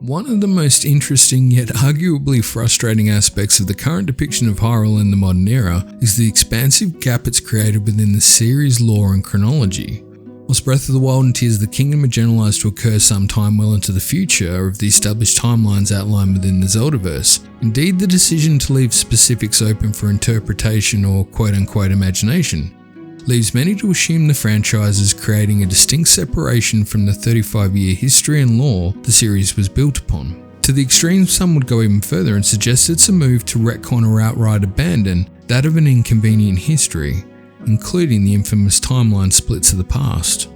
One of the most interesting yet arguably frustrating aspects of the current depiction of Hyrule in the modern era is the expansive gap it's created within the series' lore and chronology. Whilst Breath of the Wild and Tears of the Kingdom are generalised to occur sometime well into the future of the established timelines outlined within the Zeldaverse, indeed the decision to leave specifics open for interpretation or quote-unquote imagination leaves many to assume the franchise is creating a distinct separation from the 35-year history and lore the series was built upon. To the extreme, some would go even further and suggest it's a move to retcon or outright abandon that of an inconvenient history, including the infamous timeline splits of the past.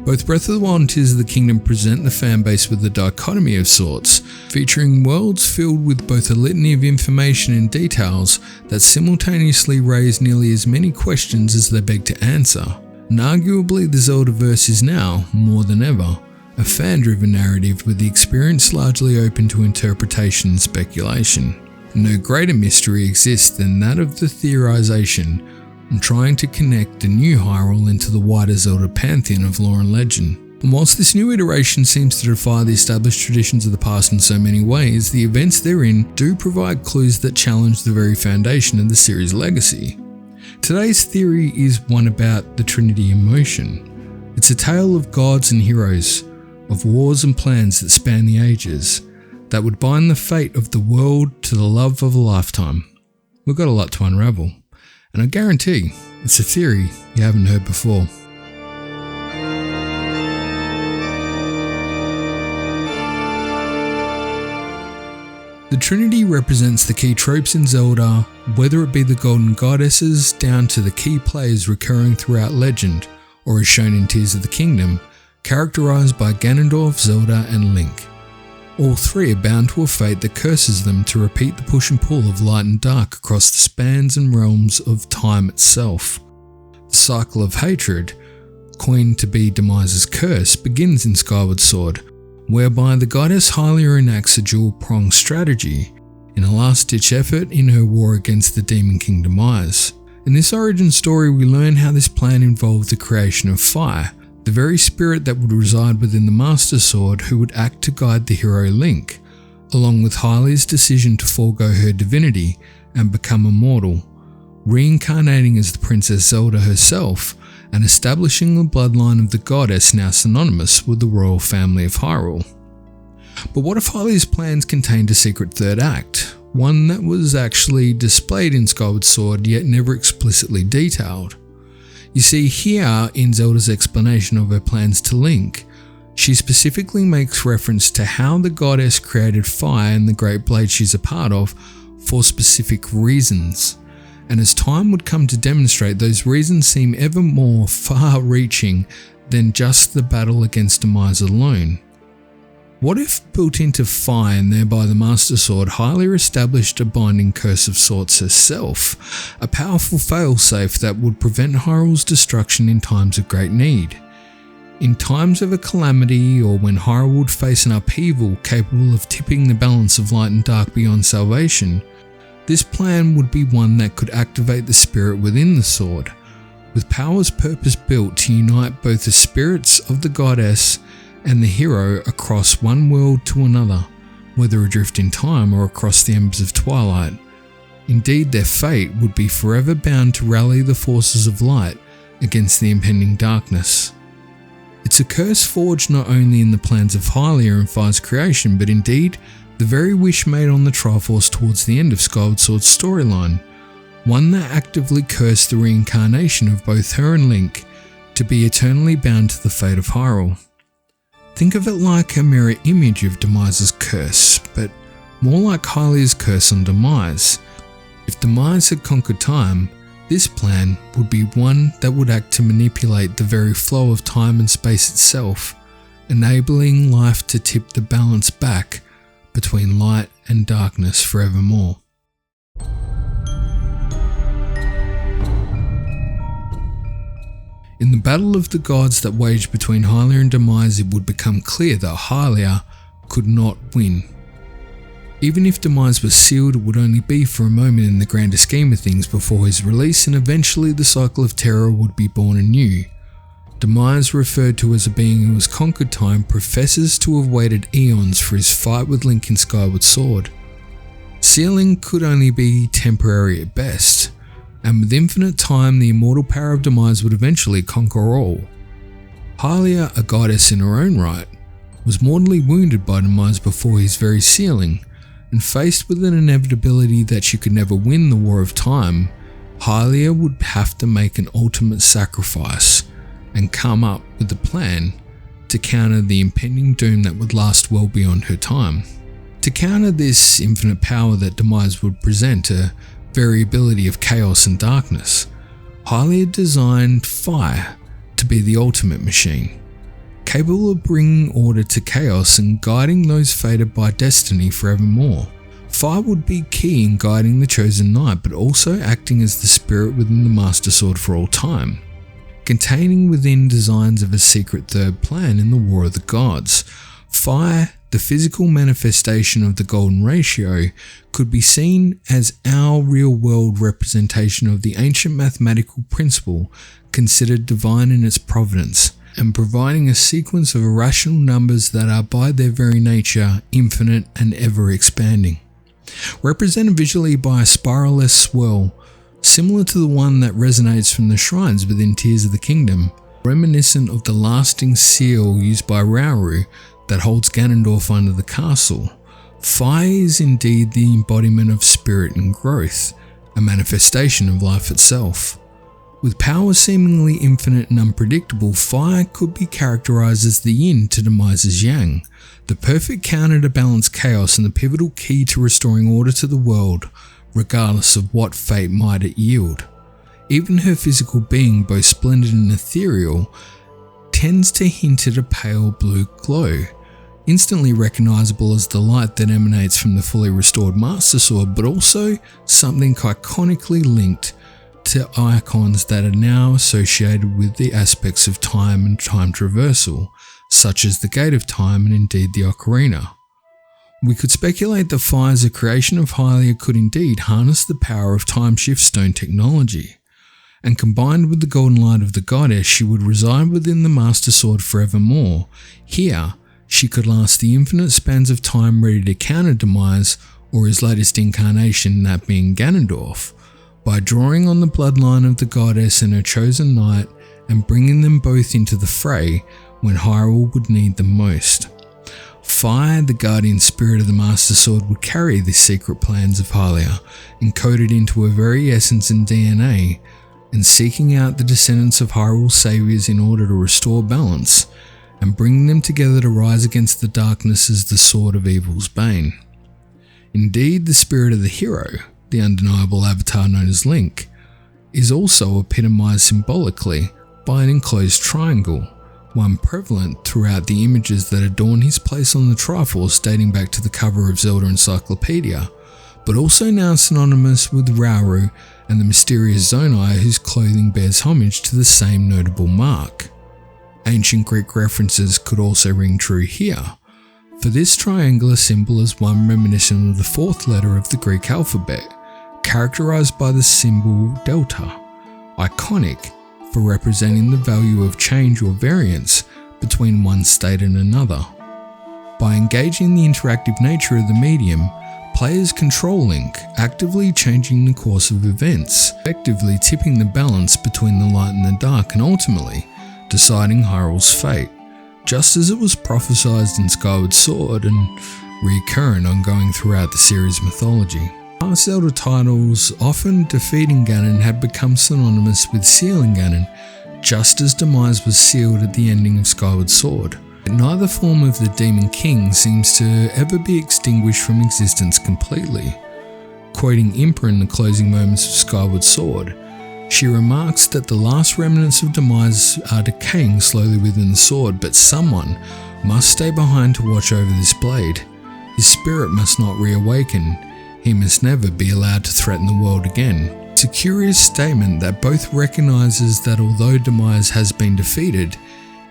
Both Breath of the Wild and Tears of the Kingdom present the fanbase with a dichotomy of sorts, featuring worlds filled with both a litany of information and details that simultaneously raise nearly as many questions as they beg to answer. And arguably the Zeldaverse is now, more than ever, a fan-driven narrative with the experience largely open to interpretation and speculation. No greater mystery exists than that of the theorization and trying to connect the new Hyrule into the wider Zelda pantheon of lore and legend. And whilst this new iteration seems to defy the established traditions of the past in so many ways, the events therein do provide clues that challenge the very foundation of the series' legacy. Today's theory is one about the Trinity in motion. It's a tale of gods and heroes, of wars and plans that span the ages, that would bind the fate of the world to the love of a lifetime. We've got a lot to unravel. And I guarantee it's a theory you haven't heard before. The Trinity represents the key tropes in Zelda, whether it be the Golden Goddesses down to the key players recurring throughout legend, or as shown in Tears of the Kingdom, characterised by Ganondorf, Zelda and Link. All three are bound to a fate that curses them to repeat the push and pull of light and dark across the spans and realms of time itself. The cycle of hatred, coined to be Demise's curse, begins in Skyward Sword, whereby the goddess Hylia enacts a dual-pronged strategy in a last-ditch effort in her war against the Demon King Demise. In this origin story, we learn how this plan involved the creation of fire, the very spirit that would reside within the Master Sword who would act to guide the hero Link, along with Hylia's decision to forego her divinity and become immortal, reincarnating as the Princess Zelda herself and establishing the bloodline of the goddess now synonymous with the royal family of Hyrule. But what if Hylia's plans contained a secret third act, one that was actually displayed in Skyward Sword yet never explicitly detailed? You see, here in Zelda's explanation of her plans to Link, she specifically makes reference to how the goddess created fire and the great blade she's a part of for specific reasons. And as time would come to demonstrate, those reasons seem ever more far-reaching than just the battle against Demise alone. What if, built into fire and thereby the Master Sword, Hylia established a binding curse of sorts herself, a powerful failsafe that would prevent Hyrule's destruction in times of great need? In times of a calamity, or when Hyrule would face an upheaval capable of tipping the balance of light and dark beyond salvation, this plan would be one that could activate the spirit within the sword, with powers purpose-built to unite both the spirits of the goddess and the hero across one world to another, whether adrift in time or across the embers of twilight. Indeed, their fate would be forever bound to rally the forces of light against the impending darkness. It's a curse forged not only in the plans of Hylia and Fire's creation, but indeed the very wish made on the Triforce towards the end of Skyward Sword's storyline, one that actively cursed the reincarnation of both her and Link to be eternally bound to the fate of Hyrule. Think of it like a mirror image of Demise's curse, but more like Hylia's curse on Demise. If Demise had conquered time, this plan would be one that would act to manipulate the very flow of time and space itself, enabling life to tip the balance back between light and darkness forevermore. In the battle of the gods that waged between Hylia and Demise, it would become clear that Hylia could not win. Even if Demise was sealed, it would only be for a moment in the grander scheme of things before his release, and eventually the cycle of terror would be born anew. Demise, referred to as a being who has conquered time, professes to have waited eons for his fight with Link in Skyward Sword. Sealing could only be temporary at best, and with infinite time the immortal power of Demise would eventually conquer all. Hylia, a goddess in her own right, was mortally wounded by Demise before his very sealing, and faced with an inevitability that she could never win the War of Time, Hylia would have to make an ultimate sacrifice and come up with a plan to counter the impending doom that would last well beyond her time. To counter this infinite power that Demise would present, a variability of chaos and darkness, Hylia designed fire to be the ultimate machine, capable of bringing order to chaos and guiding those fated by destiny forevermore. Fire would be key in guiding the chosen knight, but also acting as the spirit within the Master Sword for all time, containing within designs of a secret third plan in the War of the Gods. Fire, the physical manifestation of the golden ratio, could be seen as our real-world representation of the ancient mathematical principle considered divine in its providence, and providing a sequence of irrational numbers that are by their very nature infinite and ever-expanding. Represented visually by a spiralless swirl, similar to the one that resonates from the shrines within Tears of the Kingdom, reminiscent of the lasting seal used by Rauru that holds Ganondorf under the castle. Fire is indeed the embodiment of spirit and growth, a manifestation of life itself. With power seemingly infinite and unpredictable, fire could be characterized as the yin to Demise's yang, the perfect counter to balance chaos and the pivotal key to restoring order to the world, regardless of what fate might it yield. Even her physical being, both splendid and ethereal, tends to hint at a pale blue glow, instantly recognizable as the light that emanates from the fully restored Master Sword, but also something iconically linked to icons that are now associated with the aspects of time and time traversal, such as the Gate of Time and indeed the Ocarina. We could speculate that Fire's a creation of Hylia could indeed harness the power of time shift stone technology, and combined with the golden light of the goddess, she would reside within the Master Sword forevermore. Here, she could last the infinite spans of time, ready to counter Demise or his latest incarnation, that being Ganondorf, by drawing on the bloodline of the goddess and her chosen knight and bringing them both into the fray when Hyrule would need them most. Fire, the guardian spirit of the Master Sword, would carry the secret plans of Hylia, encoded into her very essence and DNA, and seeking out the descendants of Hyrule's saviors in order to restore balance, and bring them together to rise against the darkness as the sword of evil's bane. Indeed, the spirit of the hero, the undeniable avatar known as Link, is also epitomized symbolically by an enclosed triangle, one prevalent throughout the images that adorn his place on the Triforce dating back to the cover of Zelda Encyclopedia, but also now synonymous with Rauru and the mysterious Zonai, whose clothing bears homage to the same notable mark. Ancient Greek references could also ring true here, for this triangular symbol is one reminiscent of the fourth letter of the Greek alphabet, characterized by the symbol delta, iconic for representing the value of change or variance between one state and another. By engaging the interactive nature of the medium, players control Link, actively changing the course of events, effectively tipping the balance between the light and the dark, and ultimately deciding Hyrule's fate, just as it was prophesied in Skyward Sword and recurrent ongoing throughout the series' mythology. Past Zelda titles, often defeating Ganon had become synonymous with sealing Ganon, just as Demise was sealed at the ending of Skyward Sword. Neither form of the Demon King seems to ever be extinguished from existence completely. Quoting Impa in the closing moments of Skyward Sword, she remarks that the last remnants of Demise are decaying slowly within the sword, but someone must stay behind to watch over this blade. His spirit must not reawaken. He must never be allowed to threaten the world again. It's a curious statement that both recognizes that although Demise has been defeated,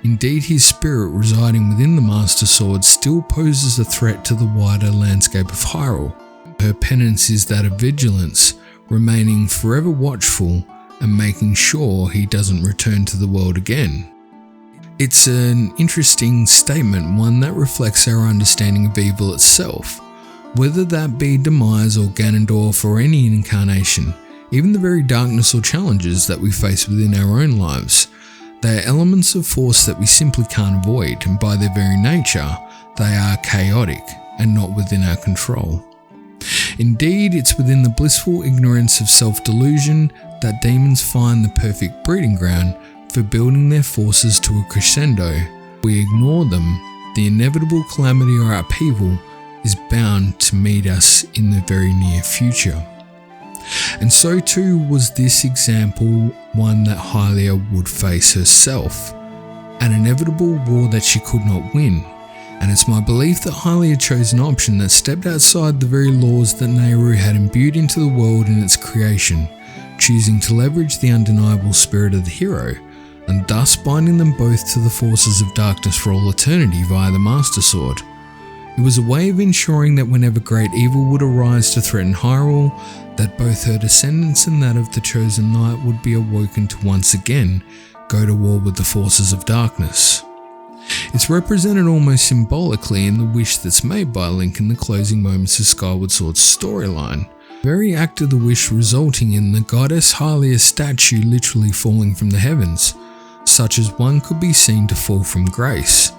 indeed his spirit residing within the Master Sword still poses a threat to the wider landscape of Hyrule. Her penance is that of vigilance, remaining forever watchful and making sure he doesn't return to the world again. It's an interesting statement, one that reflects our understanding of evil itself, whether that be demise or Ganondorf or any incarnation, even the very darkness or challenges that we face within our own lives. They are elements of force that we simply can't avoid, and by their very nature, they are chaotic and not within our control. Indeed, it's within the blissful ignorance of self-delusion that demons find the perfect breeding ground for building their forces to a crescendo. We ignore them, the inevitable calamity or upheaval is bound to meet us in the very near future. And so too was this example one that Hylia would face herself, an inevitable war that she could not win. And it's my belief that Hylia chose an option that stepped outside the very laws that Nehru had imbued into the world in its creation, choosing to leverage the undeniable spirit of the hero, and thus binding them both to the forces of darkness for all eternity via the Mastersword. It was a way of ensuring that whenever great evil would arise to threaten Hyrule, that both her descendants and that of the chosen knight would be awoken to once again go to war with the forces of darkness. It's represented almost symbolically in the wish that's made by Link in the closing moments of Skyward Sword's storyline. The very act of the wish resulting in the goddess Hylia's statue literally falling from the heavens, such as one could be seen to fall from grace,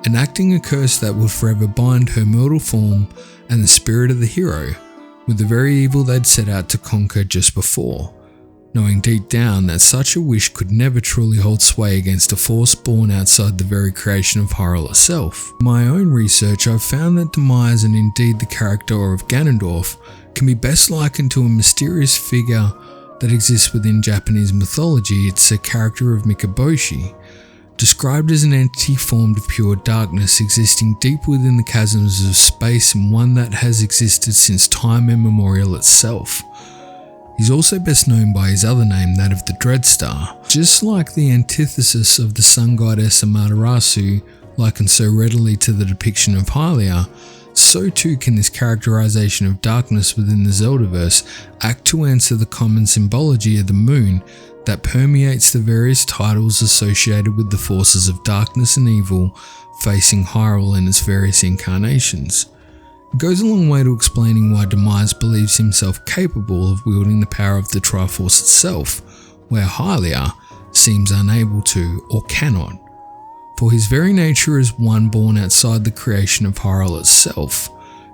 enacting a curse that would forever bind her mortal form and the spirit of the hero with the very evil they'd set out to conquer just before, knowing deep down that such a wish could never truly hold sway against a force born outside the very creation of Hyrule itself. In my own research, I've found that demise and indeed the character of Ganondorf can be best likened to a mysterious figure that exists within Japanese mythology. It's a character of Mikaboshi, described as an entity formed of pure darkness existing deep within the chasms of space, and one that has existed since time immemorial itself. He's also best known by his other name, that of the Dreadstar. Just like the antithesis of the sun goddess Amaterasu, likened so readily to the depiction of Hylia, so too can this characterization of darkness within the Zeldaverse act to answer the common symbology of the moon that permeates the various titles associated with the forces of darkness and evil facing Hyrule in its various incarnations. It goes a long way to explaining why Demise believes himself capable of wielding the power of the Triforce itself, where Hylia seems unable to or cannot. For his very nature is one born outside the creation of Hyrule itself.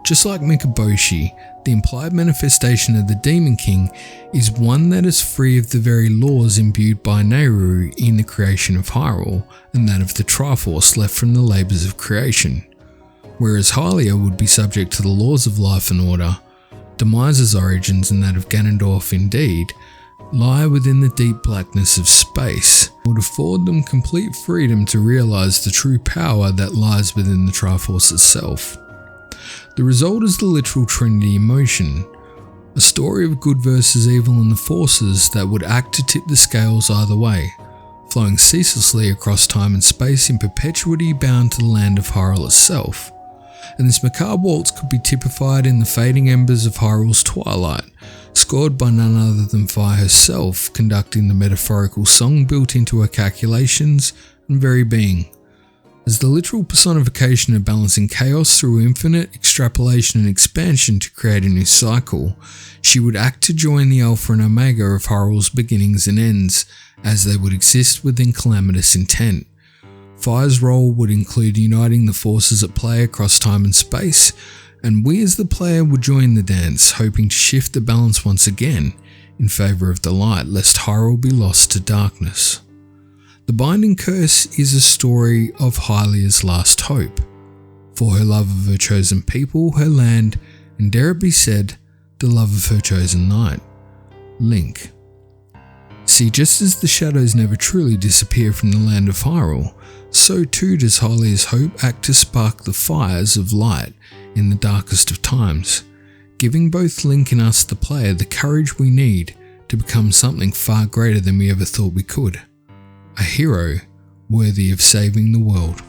Just like Mikaboshi, the implied manifestation of the Demon King is one that is free of the very laws imbued by Nehru in the creation of Hyrule, and that of the Triforce left from the labours of creation. Whereas Hylia would be subject to the laws of life and order, Demise's origins and that of Ganondorf indeed lie within the deep blackness of space, would afford them complete freedom to realise the true power that lies within the Triforce itself. The result is the literal Trinity in motion, a story of good versus evil and the forces that would act to tip the scales either way, flowing ceaselessly across time and space in perpetuity bound to the land of Hyrule itself. And this macabre waltz could be typified in the fading embers of Hyrule's twilight, scored by none other than Fire herself, conducting the metaphorical song built into her calculations and very being. As the literal personification of balancing chaos through infinite extrapolation and expansion to create a new cycle, she would act to join the Alpha and Omega of Hyrule's beginnings and ends, as they would exist within calamitous intent. Fire's role would include uniting the forces at play across time and space, and we as the player would join the dance, hoping to shift the balance once again in favour of the light, lest Hyrule be lost to darkness. The Binding Curse is a story of Hylia's last hope, for her love of her chosen people, her land, and dare it be said, the love of her chosen knight, Link. See, just as the shadows never truly disappear from the land of Hyrule, so too does Hylia's hope act to spark the fires of light in the darkest of times, giving both Link and us the player the courage we need to become something far greater than we ever thought we could. A hero worthy of saving the world.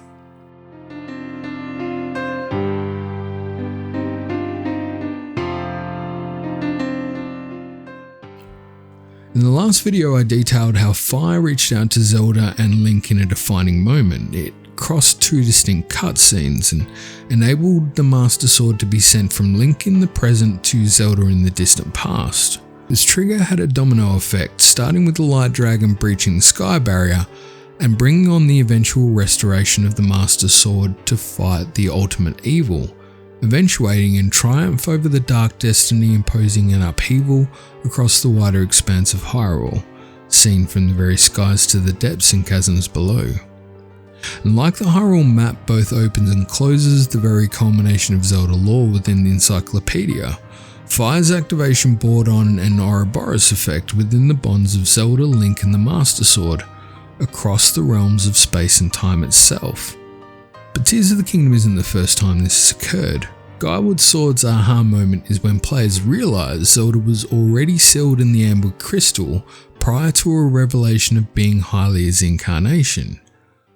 And In the last video I detailed how fire reached out to Zelda and Link in a defining moment. It crossed two distinct cutscenes and enabled the Master Sword to be sent from Link in the present to Zelda in the distant past. This trigger had a domino effect, starting with the Light Dragon breaching the Sky Barrier and bringing on the eventual restoration of the Master Sword to fight the ultimate evil, eventuating in triumph over the Dark Destiny, imposing an upheaval across the wider expanse of Hyrule, seen from the very skies to the depths and chasms below. And like the Hyrule map both opens and closes the very culmination of Zelda lore within the encyclopedia, Fire's activation brought on an Ouroboros effect within the bonds of Zelda, Link and the Master Sword, across the realms of space and time itself. But Tears of the Kingdom isn't the first time this has occurred. Skyward Sword's aha moment is when players realise Zelda was already sealed in the Amber Crystal prior to a revelation of being Hylia's incarnation.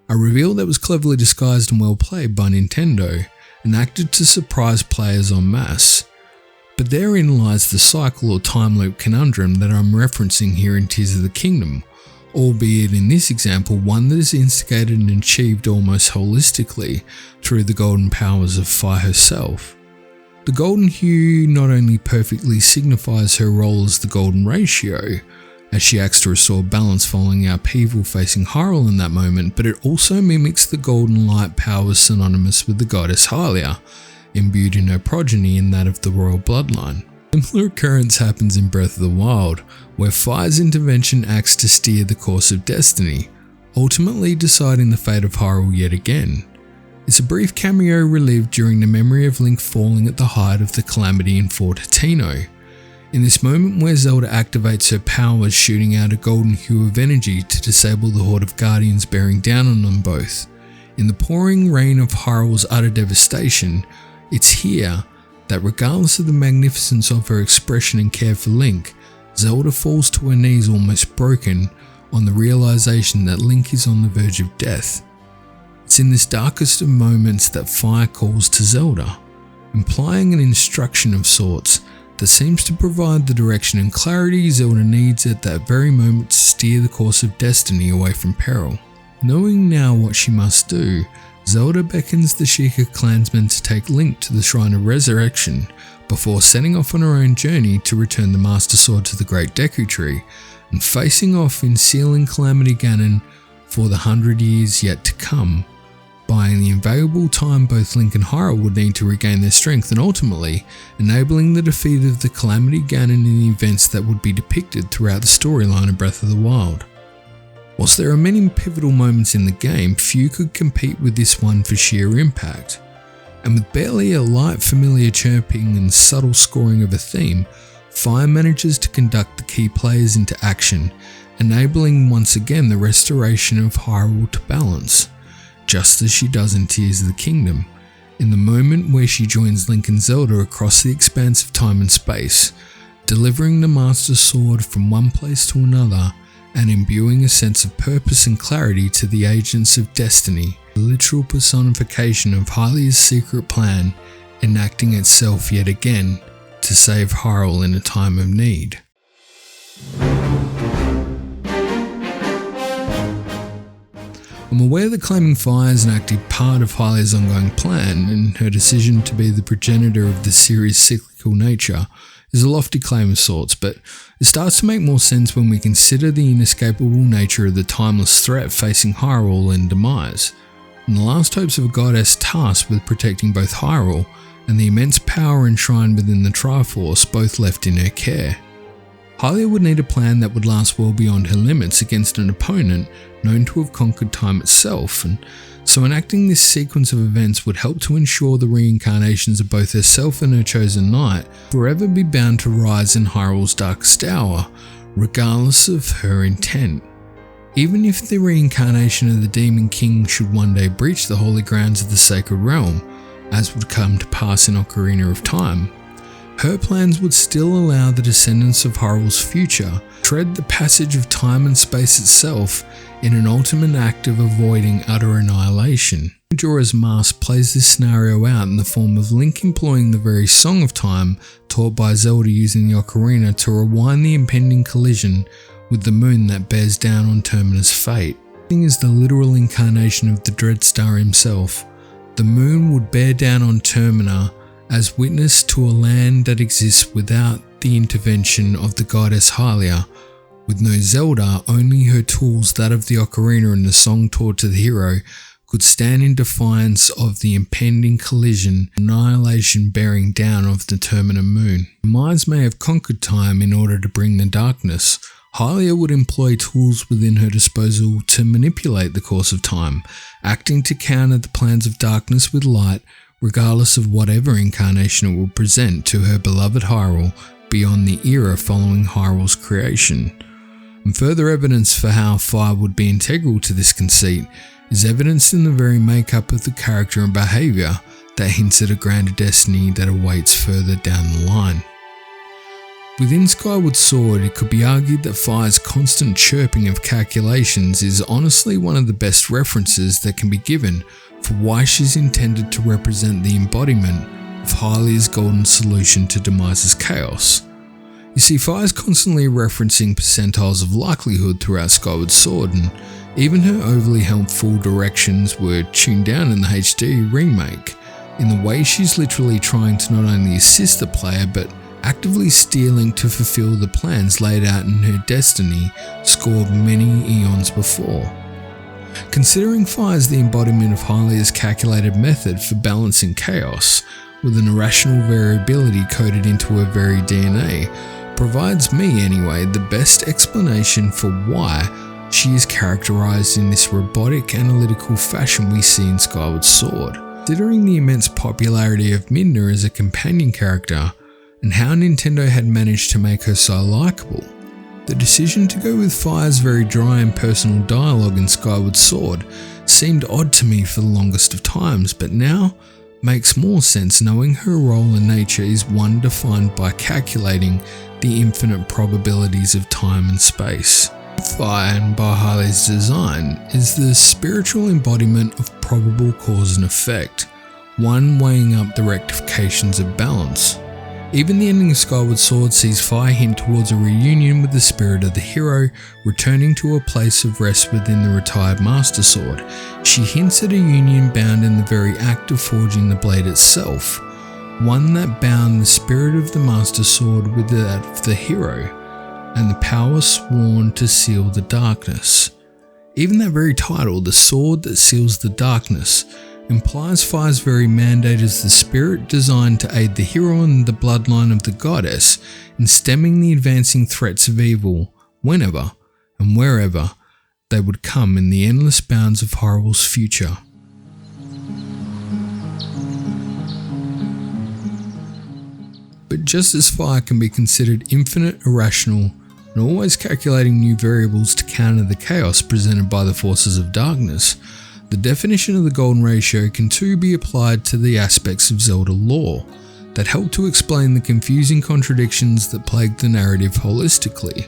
A reveal that was cleverly disguised and well played by Nintendo and acted to surprise players en masse. But therein lies the cycle or time loop conundrum that I'm referencing here in Tears of the Kingdom, albeit in this example one that is instigated and achieved almost holistically through the golden powers of Fire herself. The golden hue not only perfectly signifies her role as the golden ratio, as she acts to restore balance following the upheaval facing Hyrule in that moment, but it also mimics the golden light powers synonymous with the goddess Hylia, imbued in her progeny and that of the royal bloodline. A similar occurrence happens in Breath of the Wild, where Fire's intervention acts to steer the course of destiny, ultimately deciding the fate of Hyrule yet again. It's a brief cameo relived during the memory of Link falling at the height of the calamity in Fort Hateno. In this moment where Zelda activates her powers, shooting out a golden hue of energy to disable the horde of guardians bearing down on them both. In the pouring rain of Hyrule's utter devastation, it's here that regardless of the magnificence of her expression and care for Link, Zelda falls to her knees almost broken on the realization that Link is on the verge of death. It's in this darkest of moments that Fire calls to Zelda, implying an instruction of sorts that seems to provide the direction and clarity Zelda needs at that very moment to steer the course of destiny away from peril. Knowing now what she must do, Zelda beckons the Sheikah clansmen to take Link to the Shrine of Resurrection before setting off on her own journey to return the Master Sword to the Great Deku Tree and facing off in sealing Calamity Ganon for the 100 years yet to come, buying the invaluable time both Link and Hyrule would need to regain their strength and ultimately enabling the defeat of the Calamity Ganon in the events that would be depicted throughout the storyline of Breath of the Wild. Whilst there are many pivotal moments in the game, few could compete with this one for sheer impact. And with barely a light familiar chirping and subtle scoring of a theme, Fire manages to conduct the key players into action, enabling once again the restoration of Hyrule to balance, just as she does in Tears of the Kingdom, in the moment where she joins Link and Zelda across the expanse of time and space, delivering the Master Sword from one place to another and imbuing a sense of purpose and clarity to the agents of destiny, the literal personification of Hylia's secret plan enacting itself yet again to save Hyrule in a time of need. I'm aware that claiming Fire is an active part of Hylia's ongoing plan, and her decision to be the progenitor of the series' cyclical nature is a lofty claim of sorts, but it starts to make more sense when we consider the inescapable nature of the timeless threat facing Hyrule and demise, and the last hopes of a goddess tasked with protecting both Hyrule and the immense power enshrined within the Triforce both left in her care. Hylia would need a plan that would last well beyond her limits against an opponent known to have conquered time itself, and so enacting this sequence of events would help to ensure the reincarnations of both herself and her chosen knight forever be bound to rise in Hyrule's darkest hour, regardless of her intent. Even if the reincarnation of the Demon King should one day breach the holy grounds of the Sacred Realm, as would come to pass in Ocarina of Time, her plans would still allow the descendants of Hyrule's future tread the passage of time and space itself in an ultimate act of avoiding utter annihilation. Majora's Mask plays this scenario out in the form of Link employing the very Song of Time taught by Zelda using the Ocarina to rewind the impending collision with the moon that bears down on Termina's fate. The thing is the literal incarnation of the Dreadstar himself. The moon would bear down on Termina as witness to a land that exists without the intervention of the goddess Hylia. With no Zelda, only her tools, that of the ocarina and the song taught to the hero, could stand in defiance of the impending collision, annihilation bearing down of the Termina moon. Mars may have conquered time in order to bring the darkness. Hylia would employ tools within her disposal to manipulate the course of time, acting to counter the plans of darkness with light, regardless of whatever incarnation it will present to her beloved Hyrule beyond the era following Hyrule's creation. And further evidence for how fire would be integral to this conceit is evidenced in the very makeup of the character and behaviour that hints at a grander destiny that awaits further down the line. Within Skyward Sword, it could be argued that Fire's constant chirping of calculations is honestly one of the best references that can be given for why she's intended to represent the embodiment of Hylia's golden solution to Demise's chaos. You see, Fire's constantly referencing percentiles of likelihood throughout Skyward Sword, and even her overly helpful directions were tuned down in the HD remake, in the way she's literally trying to not only assist the player but actively stealing to fulfill the plans laid out in her destiny scored many eons before. Considering Fire as the embodiment of Hylia's calculated method for balancing chaos, with an irrational variability coded into her very DNA, provides me anyway the best explanation for why she is characterised in this robotic analytical fashion we see in Skyward Sword. Considering the immense popularity of Midna as a companion character, and how Nintendo had managed to make her so likeable, the decision to go with Fire's very dry and personal dialogue in Skyward Sword seemed odd to me for the longest of times, but now makes more sense knowing her role and nature is one defined by calculating the infinite probabilities of time and space. Fire, and by Hylia's design, is the spiritual embodiment of probable cause and effect, one weighing up the rectifications of balance. Even the ending of Skyward Sword sees Fire hint towards a reunion with the spirit of the hero, returning to a place of rest within the retired Master Sword. She hints at a union bound in the very act of forging the blade itself, one that bound the spirit of the Master Sword with that of the hero, and the power sworn to seal the darkness. Even that very title, the sword that seals the darkness, implies Fire's very mandate as the spirit designed to aid the hero and the bloodline of the goddess in stemming the advancing threats of evil whenever and wherever they would come in the endless bounds of Hyrule's future. But just as Fire can be considered infinite, irrational, and always calculating new variables to counter the chaos presented by the forces of darkness, the definition of the golden ratio can too be applied to the aspects of Zelda lore that help to explain the confusing contradictions that plague the narrative holistically,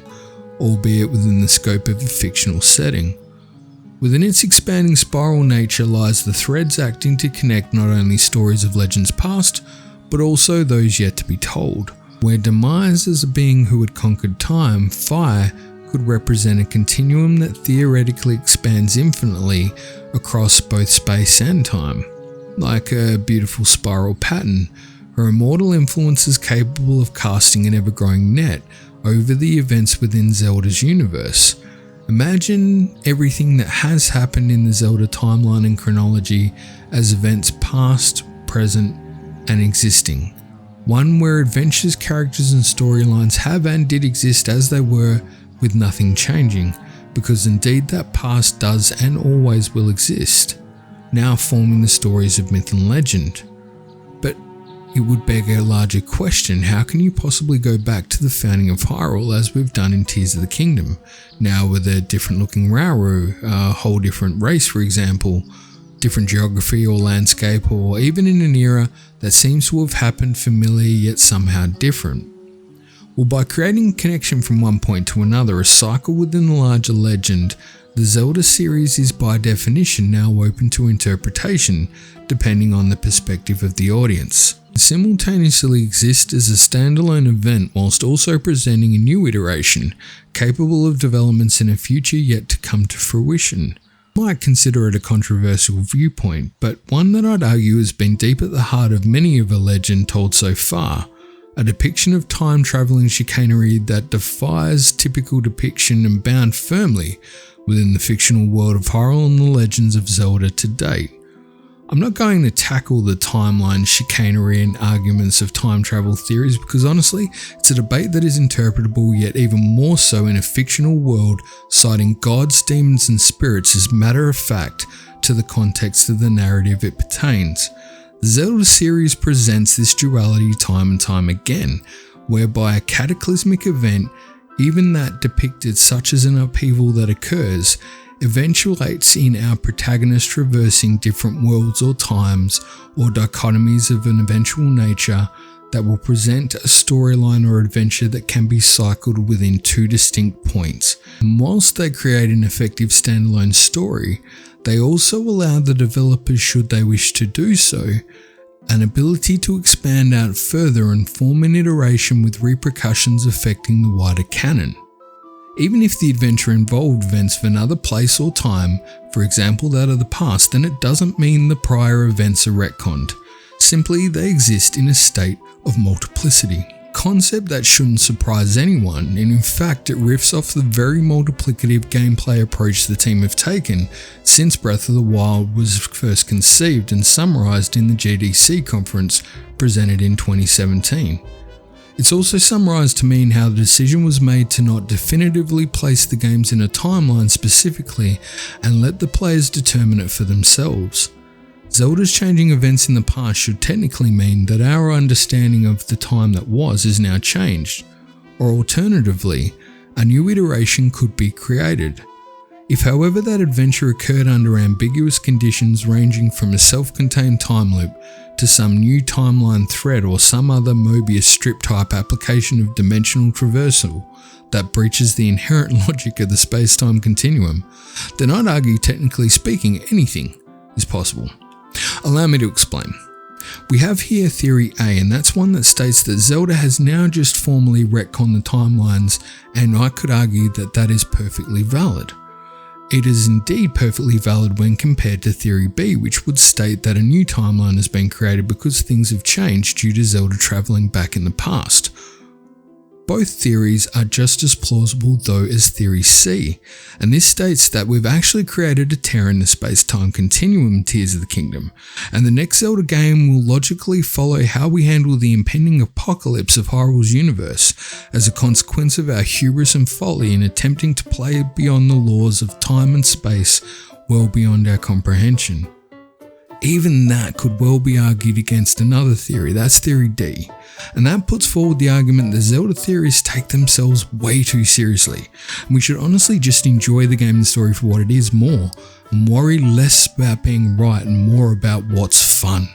albeit within the scope of a fictional setting. Within its expanding spiral nature lies the threads acting to connect not only stories of legends past, but also those yet to be told. Where Demise as a being who had conquered time, Fire could represent a continuum that theoretically expands infinitely across both space and time. Like a beautiful spiral pattern, her immortal influence is capable of casting an ever-growing net over the events within Zelda's universe. Imagine everything that has happened in the Zelda timeline and chronology as events past, present, and existing. One where adventures, characters, and storylines have and did exist as they were, with nothing changing, because indeed that past does and always will exist, now forming the stories of myth and legend. But it would beg a larger question: how can you possibly go back to the founding of Hyrule as we've done in Tears of the Kingdom, now with a different looking Rauru, a whole different race for example, different geography or landscape, or even in an era that seems to have happened familiar yet somehow different? Well, by creating a connection from one point to another, a cycle within the larger legend, the Zelda series is by definition now open to interpretation, depending on the perspective of the audience. It simultaneously exists as a standalone event whilst also presenting a new iteration, capable of developments in a future yet to come to fruition. I might consider it a controversial viewpoint, but one that I'd argue has been deep at the heart of many of a legend told so far. A depiction of time-travelling chicanery that defies typical depiction and bound firmly within the fictional world of Hyrule and the legends of Zelda to date. I'm not going to tackle the timeline chicanery and arguments of time travel theories because honestly, it's a debate that is interpretable yet even more so in a fictional world, citing gods, demons and spirits as matter of fact to the context of the narrative it pertains. The Zelda series presents this duality time and time again, whereby a cataclysmic event, even that depicted such as an upheaval that occurs, eventuates in our protagonist traversing different worlds or times or dichotomies of an eventual nature that will present a storyline or adventure that can be cycled within two distinct points. And whilst they create an effective standalone story, they also allow the developers, should they wish to do so, an ability to expand out further and form an iteration with repercussions affecting the wider canon. Even if the adventure involved events of another place or time, for example that of the past, then it doesn't mean the prior events are retconned. Simply they exist in a state of multiplicity. Concept that shouldn't surprise anyone, and in fact it riffs off the very multiplicative gameplay approach the team have taken since Breath of the Wild was first conceived and summarised in the GDC conference presented in 2017. It's also summarised to mean how the decision was made to not definitively place the games in a timeline specifically and let the players determine it for themselves. Zelda's changing events in the past should technically mean that our understanding of the time that was is now changed, or alternatively, a new iteration could be created. If however that adventure occurred under ambiguous conditions ranging from a self-contained time loop to some new timeline thread or some other Mobius strip type application of dimensional traversal that breaches the inherent logic of the space-time continuum, then I'd argue technically speaking anything is possible. Allow me to explain. We have here theory A, and that's one that states that Zelda has now just formally retconned the timelines, and I could argue that that is perfectly valid. It is indeed perfectly valid when compared to theory B, which would state that a new timeline has been created because things have changed due to Zelda travelling back in the past. Both theories are just as plausible though as theory C, and this states that we've actually created a tear in the space-time continuum in Tears of the Kingdom, and the next Zelda game will logically follow how we handle the impending apocalypse of Hyrule's universe as a consequence of our hubris and folly in attempting to play beyond the laws of time and space well beyond our comprehension. Even that could well be argued against another theory, that's theory D, and that puts forward the argument that Zelda theories take themselves way too seriously, and we should honestly just enjoy the game and story for what it is more, and worry less about being right and more about what's fun.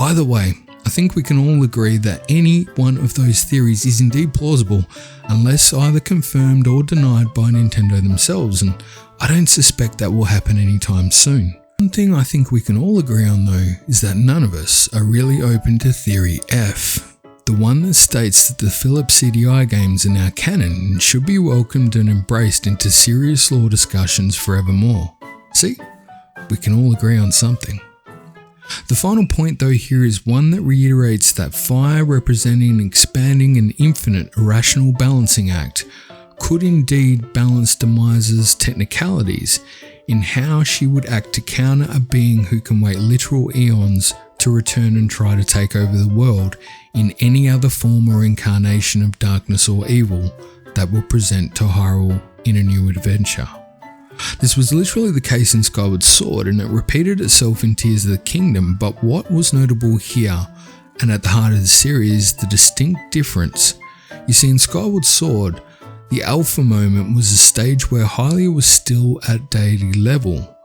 Either way, I think we can all agree that any one of those theories is indeed plausible, unless either confirmed or denied by Nintendo themselves, and I don't suspect that will happen anytime soon. One thing I think we can all agree on though is that none of us are really open to theory F, the one that states that the Philips CDI games are now canon and should be welcomed and embraced into serious lore discussions forevermore. See, we can all agree on something. The final point though here is one that reiterates that fire representing an expanding and infinite irrational balancing act could indeed balance Demise's technicalities in how she would act to counter a being who can wait literal eons to return and try to take over the world in any other form or incarnation of darkness or evil that will present to Hyrule in a new adventure. This was literally the case in Skyward Sword, and it repeated itself in Tears of the Kingdom, but what was notable here, and at the heart of the series, the distinct difference. You see, in Skyward Sword, the alpha moment was a stage where Hylia was still at deity level.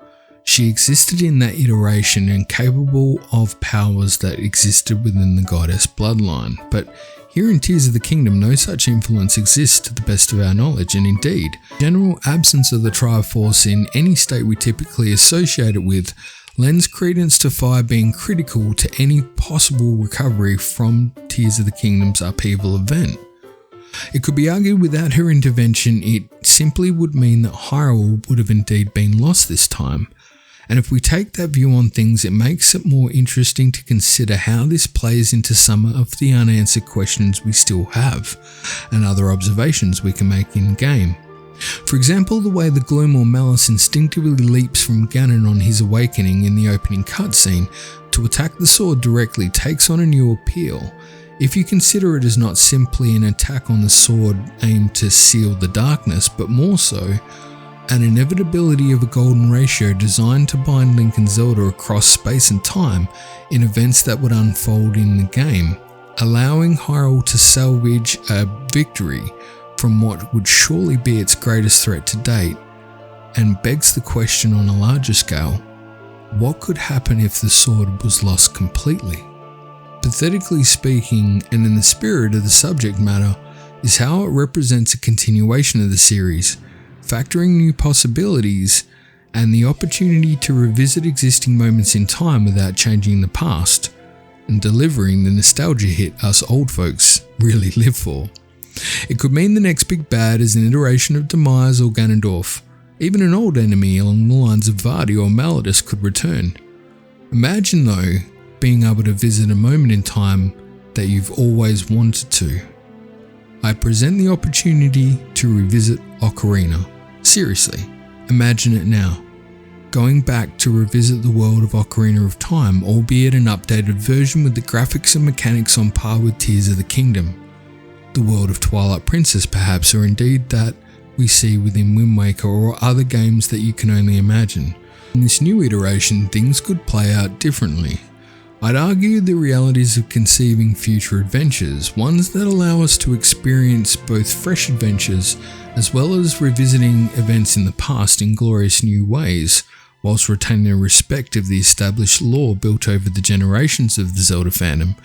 She existed in that iteration and capable of powers that existed within the goddess bloodline, but Here in Tears of the Kingdom, no such influence exists to the best of our knowledge, and indeed, general absence of the Triforce in any state we typically associate it with lends credence to fire being critical to any possible recovery from Tears of the Kingdom's upheaval event. It could be argued without her intervention, it simply would mean that Hyrule would have indeed been lost this time. And if we take that view on things, it makes it more interesting to consider how this plays into some of the unanswered questions we still have, and other observations we can make in-game. For example, the way the Gloom or Malice instinctively leaps from Ganon on his awakening in the opening cutscene to attack the sword directly takes on a new appeal, if you consider it as not simply an attack on the sword aimed to seal the darkness, but more so, an inevitability of a golden ratio designed to bind Link and Zelda across space and time in events that would unfold in the game, allowing Hyrule to salvage a victory from what would surely be its greatest threat to date, and begs the question on a larger scale, what could happen if the sword was lost completely? Pathetically speaking, and in the spirit of the subject matter, is how it represents a continuation of the series, factoring new possibilities and the opportunity to revisit existing moments in time without changing the past, and delivering the nostalgia hit us old folks really live for. It could mean the next big bad is an iteration of Demise or Ganondorf. Even an old enemy along the lines of Vardy or Malladus could return. Imagine though, being able to visit a moment in time that you've always wanted to. I present the opportunity to revisit Ocarina. Seriously, imagine it now. Going back to revisit the world of Ocarina of Time, albeit an updated version with the graphics and mechanics on par with Tears of the Kingdom. The world of Twilight Princess perhaps, or indeed that we see within Wind Waker or other games that you can only imagine. In this new iteration, things could play out differently. I'd argue the realities of conceiving future adventures, ones that allow us to experience both fresh adventures as well as revisiting events in the past in glorious new ways, whilst retaining the respect of the established lore built over the generations of the Zelda fandom,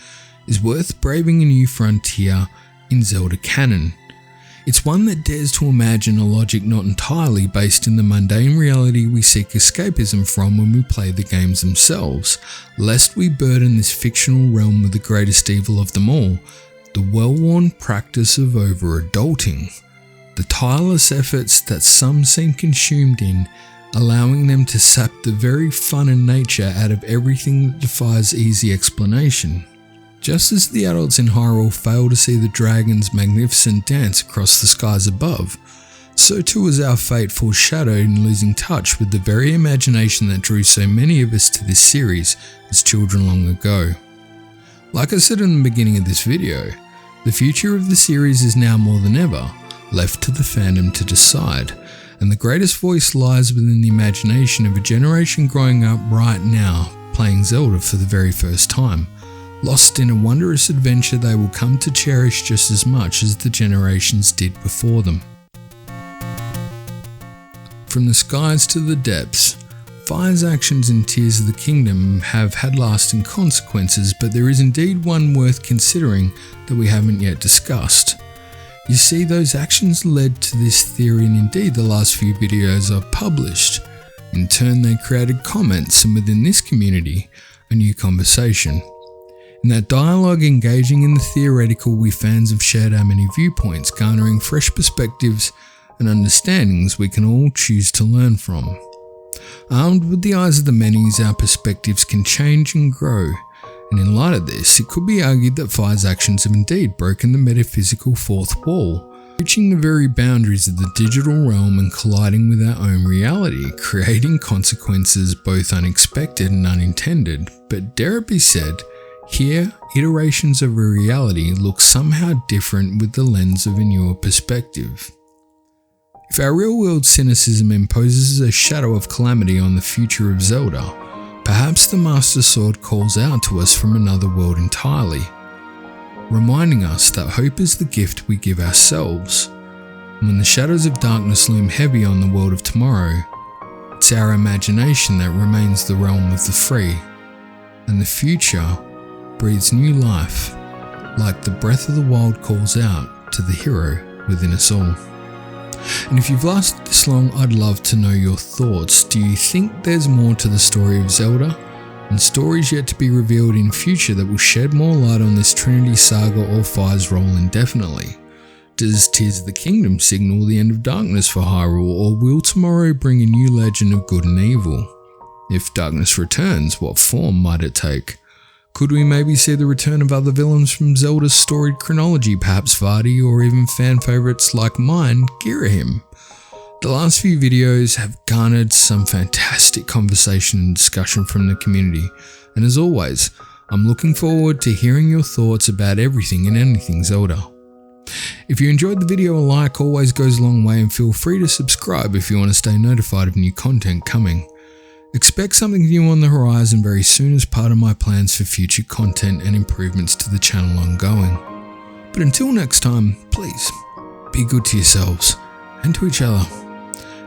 is worth braving a new frontier in Zelda canon. It's one that dares to imagine a logic not entirely based in the mundane reality we seek escapism from when we play the games themselves, lest we burden this fictional realm with the greatest evil of them all, the well-worn practice of over-adulting. The tireless efforts that some seem consumed in, allowing them to sap the very fun and nature out of everything that defies easy explanation. Just as the adults in Hyrule fail to see the dragon's magnificent dance across the skies above, so too is our fate foreshadowed in losing touch with the very imagination that drew so many of us to this series as children long ago. Like I said in the beginning of this video, the future of the series is now more than ever left to the fandom to decide, and the greatest voice lies within the imagination of a generation growing up right now playing Zelda for the very first time, lost in a wondrous adventure they will come to cherish just as much as the generations did before them. From the skies to the depths, Fire's actions in Tears of the Kingdom have had lasting consequences, but there is indeed one worth considering that we haven't yet discussed. You see, those actions led to this theory, and indeed the last few videos I've published. In turn, they created comments, and within this community, a new conversation. In that dialogue, engaging in the theoretical, we fans have shared our many viewpoints, garnering fresh perspectives and understandings we can all choose to learn from. Armed with the eyes of the many, our perspectives can change and grow, and in light of this, it could be argued that Fire's actions have indeed broken the metaphysical fourth wall, reaching the very boundaries of the digital realm and colliding with our own reality, creating consequences both unexpected and unintended. But dare it be said, here, iterations of a reality look somehow different with the lens of a newer perspective. If our real-world cynicism imposes a shadow of calamity on the future of Zelda, perhaps the Master Sword calls out to us from another world entirely, reminding us that hope is the gift we give ourselves. And when the shadows of darkness loom heavy on the world of tomorrow, it's our imagination that remains the realm of the free, and the future breathes new life like the breath of the wild calls out to the hero within us all. And if you've lasted this long, I'd love to know your thoughts. Do you think there's more to the story of Zelda, and stories yet to be revealed in future that will shed more light on this Trinity saga, or Fire's role indefinitely? Does Tears of the Kingdom signal the end of darkness for Hyrule, or will tomorrow bring a new legend of good and evil? If darkness returns, what form might it take? Could we maybe see the return of other villains from Zelda's storied chronology, perhaps Vardy, or even fan favourites like mine, Girahim? The last few videos have garnered some fantastic conversation and discussion from the community, and as always, I'm looking forward to hearing your thoughts about everything and anything Zelda. If you enjoyed the video, a like always goes a long way, and feel free to subscribe if you want to stay notified of new content coming. Expect something new on the horizon very soon as part of my plans for future content and improvements to the channel ongoing. But until next time, please, be good to yourselves and to each other,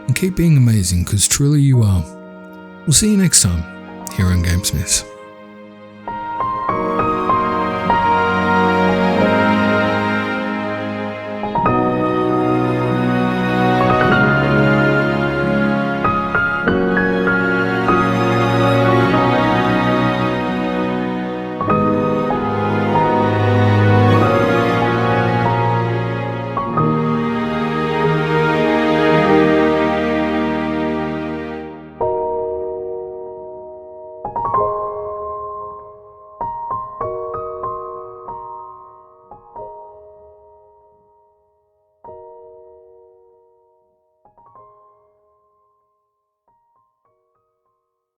and keep being amazing, because truly you are. We'll see you next time here on GameSmiths.